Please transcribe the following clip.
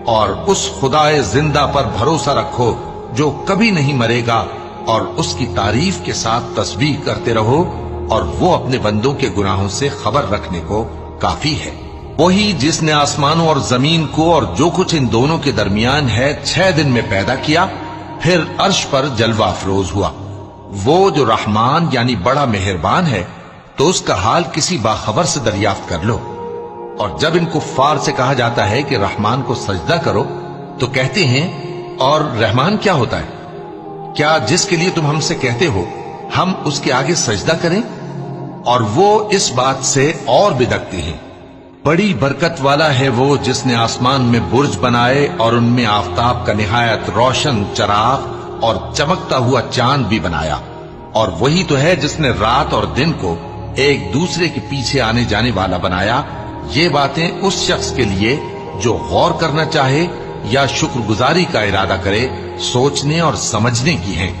اور اس خدائے زندہ پر بھروسہ رکھو جو کبھی نہیں مرے گا، اور اس کی تعریف کے ساتھ تسبیح کرتے رہو، اور وہ اپنے بندوں کے گناہوں سے خبر رکھنے کو کافی ہے۔ وہی جس نے آسمانوں اور زمین کو اور جو کچھ ان دونوں کے درمیان ہے 6 دن میں پیدا کیا، پھر عرش پر جلوہ افروز ہوا۔ وہ جو رحمان یعنی بڑا مہربان ہے، تو اس کا حال کسی باخبر سے دریافت کر لو۔ اور جب ان کفار سے کہا جاتا ہے کہ رحمان کو سجدہ کرو، تو کہتے ہیں اور رحمان کیا ہوتا ہے؟ کیا جس کے لیے تم ہم سے کہتے ہو ہم اس کے آگے سجدہ کریں؟ اور وہ اس بات سے اور بدکتے ہیں۔ بڑی برکت والا ہے وہ جس نے آسمان میں برج بنائے اور ان میں آفتاب کا نہایت روشن چراغ اور چمکتا ہوا چاند بھی بنایا۔ اور وہی تو ہے جس نے رات اور دن کو ایک دوسرے کے پیچھے آنے جانے والا بنایا۔ یہ باتیں اس شخص کے لیے جو غور کرنا چاہے یا شکر گزاری کا ارادہ کرے، سوچنے اور سمجھنے کی ہیں۔